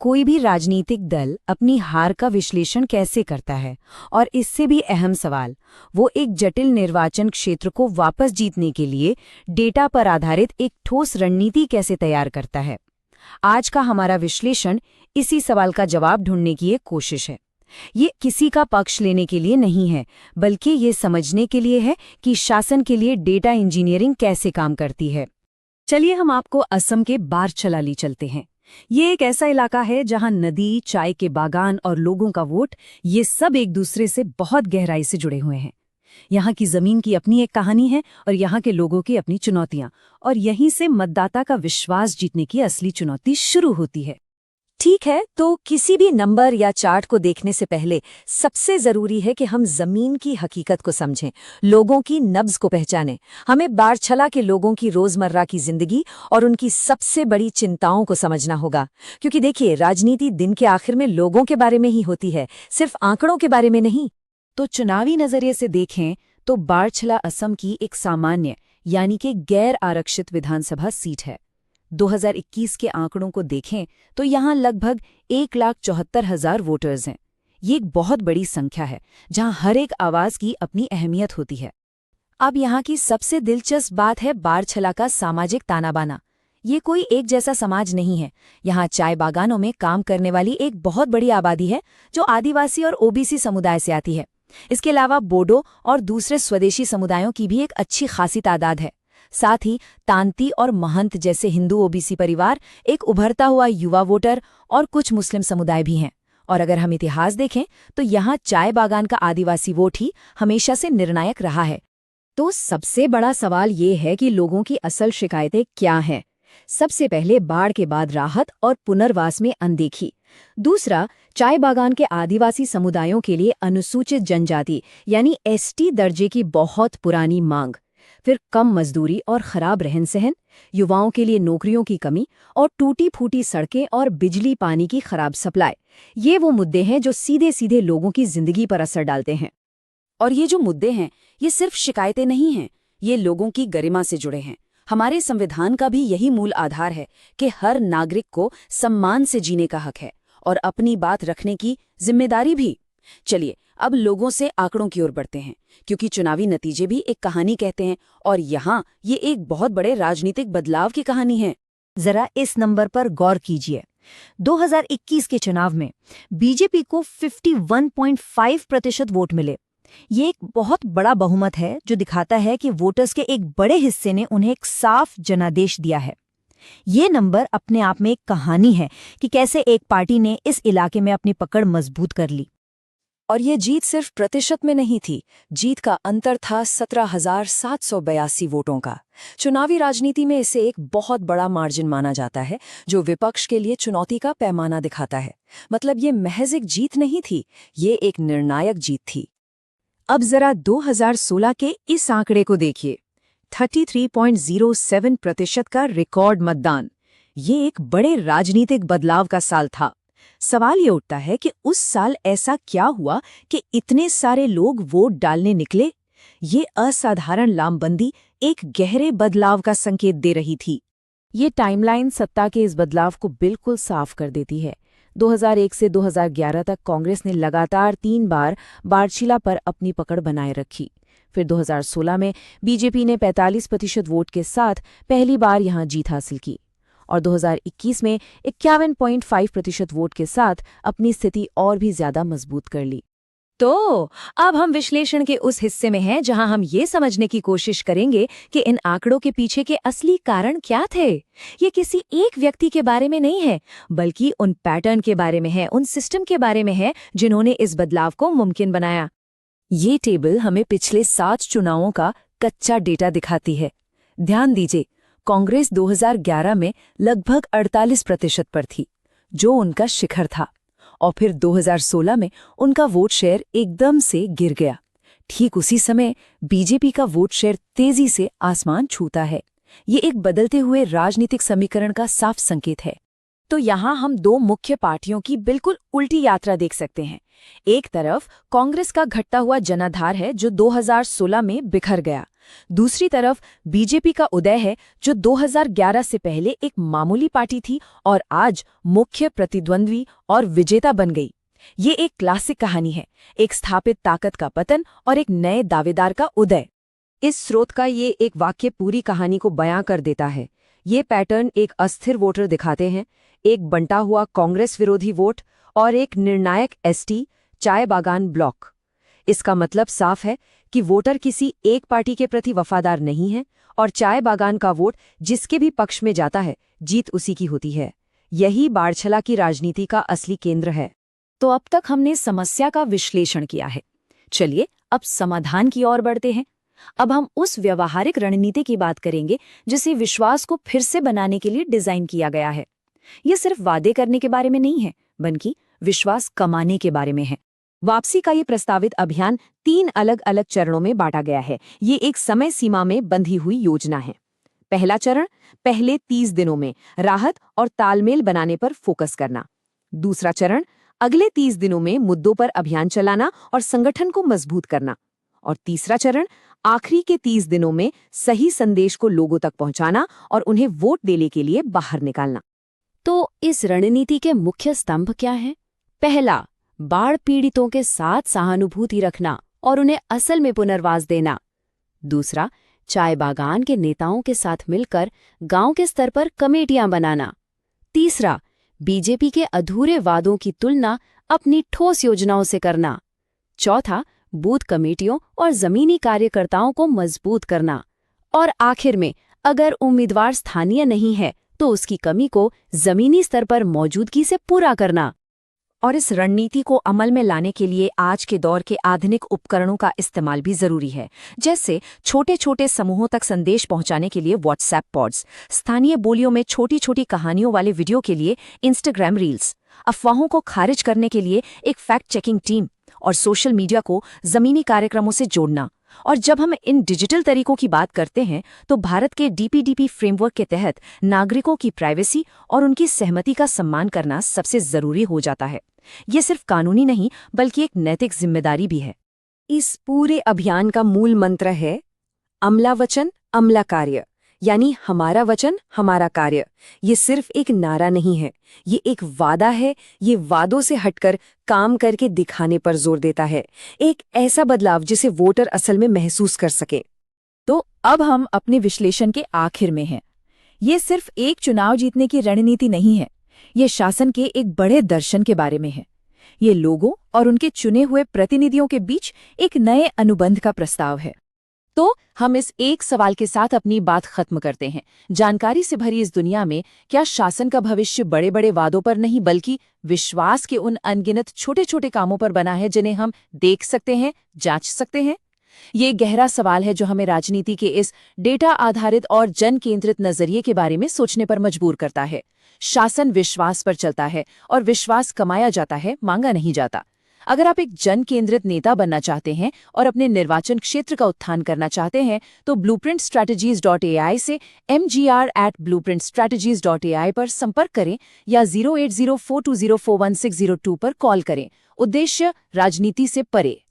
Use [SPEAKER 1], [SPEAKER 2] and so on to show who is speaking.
[SPEAKER 1] कोई भी राजनीतिक दल अपनी हार का विश्लेषण कैसे करता है, और इससे भी अहम सवाल, वो एक जटिल निर्वाचन क्षेत्र को वापस जीतने के लिए डेटा पर आधारित एक ठोस रणनीति कैसे तैयार करता है। आज का हमारा विश्लेषण इसी सवाल का जवाब ढूंढने की एक कोशिश है। ये किसी का पक्ष लेने के लिए नहीं है, बल्कि ये समझने के लिए है कि शासन के लिए डेटा इंजीनियरिंग कैसे काम करती है।
[SPEAKER 2] चलिए हम आपको असम के बारछला चलते हैं। ये एक ऐसा इलाका है जहां नदी, चाय के बागान और लोगों का वोट, ये सब एक दूसरे से बहुत गहराई से जुड़े हुए हैं। यहाँ की जमीन की अपनी एक कहानी है और यहाँ के लोगों की अपनी चुनौतियां, और यहीं से मतदाता का विश्वास जीतने की असली चुनौती शुरू होती है।
[SPEAKER 3] ठीक है, तो किसी भी नंबर या चार्ट को देखने से पहले सबसे जरूरी है कि हम जमीन की हकीकत को समझें, लोगों की नब्ज को पहचानें। हमें बारछला के लोगों की रोजमर्रा की जिंदगी और उनकी सबसे बड़ी चिंताओं को समझना होगा, क्योंकि देखिए, राजनीति दिन के आखिर में लोगों के बारे में ही होती है, सिर्फ आंकड़ों के बारे में नहीं।
[SPEAKER 1] तो चुनावी नजरिए से देखें तो बारछला असम की एक सामान्य यानी कि गैर आरक्षित विधानसभा सीट है। 2021 के आंकड़ों को देखें तो यहाँ लगभग 1,74,000 वोटर्स हैं। ये एक बहुत बड़ी संख्या है, जहाँ हर एक आवाज की अपनी अहमियत होती है। अब यहाँ की सबसे दिलचस्प बात है बारछला का सामाजिक तानाबाना। ये कोई एक जैसा समाज नहीं है। यहाँ चाय बागानों में काम करने वाली एक बहुत बड़ी आबादी है, जो आदिवासी और ओबीसी समुदाय से आती है। इसके अलावा बोडो और दूसरे स्वदेशी समुदायों की भी एक अच्छी खासी तादाद है। साथ ही तांती और महंत जैसे हिंदू ओबीसी परिवार, एक उभरता हुआ युवा वोटर और कुछ मुस्लिम समुदाय भी हैं। और अगर हम इतिहास देखें तो यहाँ चाय बागान का आदिवासी वोट ही हमेशा से निर्णायक रहा है।
[SPEAKER 2] तो सबसे बड़ा सवाल ये है कि लोगों की असल शिकायतें क्या हैं। सबसे पहले बाढ़ के बाद राहत और पुनर्वास में अनदेखी। दूसरा, चाय बागान के आदिवासी समुदायों के लिए अनुसूचित जनजाति यानी एसटी दर्जे की बहुत पुरानी मांग। फिर कम मजदूरी और खराब रहन सहन, युवाओं के लिए नौकरियों की कमी और टूटी फूटी सड़कें और बिजली पानी की खराब सप्लाई। ये वो मुद्दे हैं जो सीधे सीधे लोगों की जिंदगी पर असर डालते हैं।
[SPEAKER 1] और ये जो मुद्दे हैं, ये सिर्फ शिकायतें नहीं हैं, ये लोगों की गरिमा से जुड़े हैं। हमारे संविधान का भी यही मूल आधार है कि हर नागरिक को सम्मान से जीने का हक है और अपनी बात रखने की जिम्मेदारी भी। चलिए अब लोगों से आंकड़ों की ओर बढ़ते हैं, क्योंकि चुनावी नतीजे भी एक कहानी कहते हैं, और यहाँ ये एक बहुत बड़े राजनीतिक बदलाव की कहानी है।
[SPEAKER 3] जरा इस नंबर पर गौर कीजिए। 2021 के चुनाव में बीजेपी को 51.5% वोट मिले। ये एक बहुत बड़ा बहुमत है, जो दिखाता है कि वोटर्स के एक बड़े हिस्से ने उन्हें एक साफ जनादेश दिया है। ये नंबर अपने आप में एक कहानी है कि कैसे एक पार्टी ने इस इलाके में अपनी पकड़ मजबूत कर ली।
[SPEAKER 2] और ये जीत सिर्फ प्रतिशत में नहीं थी, जीत का अंतर था 17,782 वोटों का। चुनावी राजनीति में इसे एक बहुत बड़ा मार्जिन माना जाता है, जो विपक्ष के लिए चुनौती का पैमाना दिखाता है। मतलब ये महज एक जीत नहीं थी, ये एक निर्णायक जीत थी। अब जरा 2016 के इस आंकड़े को देखिए, 33.07% का रिकॉर्ड मतदान। ये एक बड़े राजनीतिक बदलाव का साल था। सवाल ये उठता है कि उस साल ऐसा क्या हुआ कि इतने सारे लोग वोट डालने निकले। ये असाधारण लामबंदी एक गहरे बदलाव का संकेत दे रही थी।
[SPEAKER 1] ये टाइमलाइन सत्ता के इस बदलाव को बिल्कुल साफ कर देती है। 2001 से 2011 तक कांग्रेस ने लगातार 3 बार बारछला पर अपनी पकड़ बनाए रखी। फिर 2016 में बीजेपी ने 45% वोट के साथ पहली बार यहां जीत हासिल की, और 2021 में 51.5% वोट के साथ अपनी स्थिति और भी ज्यादा मजबूत कर ली।
[SPEAKER 2] तो अब हम विश्लेषण के उस हिस्से में हैं जहां हम ये समझने की कोशिश करेंगे कि इन आंकड़ों के पीछे के असली कारण क्या थे। ये किसी एक व्यक्ति के बारे में नहीं है, बल्कि उन पैटर्न के बारे में है, उन सिस्टम के बारे में है जिन्होंने इस बदलाव को मुमकिन बनाया।
[SPEAKER 1] ये टेबल हमें पिछले 7 चुनावों का कच्चा डेटा दिखाती है। ध्यान दीजिए, कांग्रेस 2011 में लगभग 48% पर थी, जो उनका शिखर था, और फिर 2016 में उनका वोट शेयर एकदम से गिर गया। ठीक उसी समय बीजेपी का वोट शेयर तेजी से आसमान छूता है। ये एक बदलते हुए राजनीतिक समीकरण का साफ संकेत है। तो यहाँ हम 2 मुख्य पार्टियों की बिल्कुल उल्टी यात्रा देख सकते हैं। एक तरफ कांग्रेस का घटता हुआ जनाधार है, जो 2016 में बिखर गया, दूसरी तरफ बीजेपी का उदय है, जो 2011 से पहले एक मामूली पार्टी थी और आज मुख्य प्रतिद्वंद्वी और विजेता बन गई। ये एक क्लासिक कहानी है, एक स्थापित ताकत का पतन और एक नए दावेदार का उदय।
[SPEAKER 3] इस स्रोत का ये एक वाक्य पूरी कहानी को बयां कर देता है। ये पैटर्न एक अस्थिर वोटर दिखाते हैं, एक बंटा हुआ कांग्रेस विरोधी वोट और एक निर्णायक एसटी चाय बागान ब्लॉक। इसका मतलब साफ है कि वोटर किसी एक पार्टी के प्रति वफादार नहीं है और चाय बागान का वोट जिसके भी पक्ष में जाता है, जीत उसी की होती है। यही बाढ़छला की राजनीति का असली केंद्र है।
[SPEAKER 1] तो अब तक हमने समस्या का विश्लेषण किया है। चलिए अब समाधान की ओर बढ़ते हैं। अब हम उस व्यवहारिक रणनीति की बात करेंगे जिसे विश्वास को फिर से बनाने के लिए डिजाइन किया गया है। ये सिर्फ वादे करने के बारे में नहीं है, बल्कि विश्वास कमाने के बारे में है।
[SPEAKER 3] वापसी का ये प्रस्तावित अभियान 3 अलग अलग चरणों में बांटा गया है। ये एक समय सीमा में बंधी हुई योजना है। पहला चरण, पहले 30 दिनों में राहत और तालमेल बनाने पर फोकस करना। दूसरा चरण, अगले 30 दिनों में मुद्दों पर अभियान चलाना और संगठन को मजबूत करना। और तीसरा चरण, आखिरी के 30 दिनों में सही संदेश को लोगों तक पहुंचाना और उन्हें वोट देने के लिए बाहर निकालना।
[SPEAKER 1] तो इस रणनीति के मुख्य स्तंभ क्या हैं? पहला, बाढ़ पीड़ितों के साथ सहानुभूति रखना और उन्हें असल में पुनर्वास देना। दूसरा, चाय बागान के नेताओं के साथ मिलकर गांव के स्तर पर कमेटियां बनाना। तीसरा, बीजेपी के अधूरे वादों की तुलना अपनी ठोस योजनाओं से करना। चौथा, बूथ कमेटियों और जमीनी कार्यकर्ताओं को मजबूत करना। और आखिर में, अगर उम्मीदवार स्थानीय नहीं है तो उसकी कमी को जमीनी स्तर पर मौजूदगी से पूरा करना।
[SPEAKER 3] और इस रणनीति को अमल में लाने के लिए आज के दौर के आधुनिक उपकरणों का इस्तेमाल भी जरूरी है, जैसे छोटे छोटे समूहों तक संदेश पहुंचाने के लिए व्हाट्सएप पॉड्स, स्थानीय बोलियों में छोटी छोटी कहानियों वाले वीडियो के लिए इंस्टाग्राम रील्स, अफवाहों को खारिज करने के लिए एक फैक्ट चेकिंग टीम और सोशल मीडिया को जमीनी कार्यक्रमों से जोड़ना। और जब हम इन डिजिटल तरीकों की बात करते हैं तो भारत के डीपीडीपी फ्रेमवर्क के तहत नागरिकों की प्राइवेसी और उनकी सहमति का सम्मान करना सबसे जरूरी हो जाता है। ये सिर्फ कानूनी नहीं बल्कि एक नैतिक जिम्मेदारी भी है। इस पूरे अभियान का मूल मंत्र है अमला वचन अमला कार्य, यानी हमारा वचन हमारा कार्य। ये सिर्फ एक नारा नहीं है, ये एक वादा है। ये वादों से हटकर काम करके दिखाने पर जोर देता है, एक ऐसा बदलाव जिसे वोटर असल में महसूस कर सके।
[SPEAKER 1] तो अब हम अपने विश्लेषण के आखिर में हैं। ये सिर्फ एक चुनाव जीतने की रणनीति नहीं है, ये शासन के एक बड़े दर्शन के बारे में है। ये लोगों और उनके चुने हुए प्रतिनिधियों के बीच एक नए अनुबंध का प्रस्ताव है। तो हम इस एक सवाल के साथ अपनी बात खत्म करते हैं। जानकारी से भरी इस दुनिया में क्या शासन का भविष्य बड़े बड़े वादों पर नहीं बल्कि विश्वास के उन अनगिनत छोटे छोटे कामों पर बना है जिन्हें हम देख सकते हैं, जांच सकते हैं? ये गहरा सवाल है जो हमें राजनीति के इस डेटा आधारित और जन केंद्रित नजरिए के बारे में सोचने पर मजबूर करता है। शासन विश्वास पर चलता है और विश्वास कमाया जाता है, मांगा नहीं जाता। अगर आप एक जन केंद्रित नेता बनना चाहते हैं और अपने निर्वाचन क्षेत्र का उत्थान करना चाहते हैं तो blueprintstrategies.ai से mgr@blueprintstrategies.ai पर संपर्क करें या 08042041602 पर कॉल करें। उद्देश्य राजनीति से परे।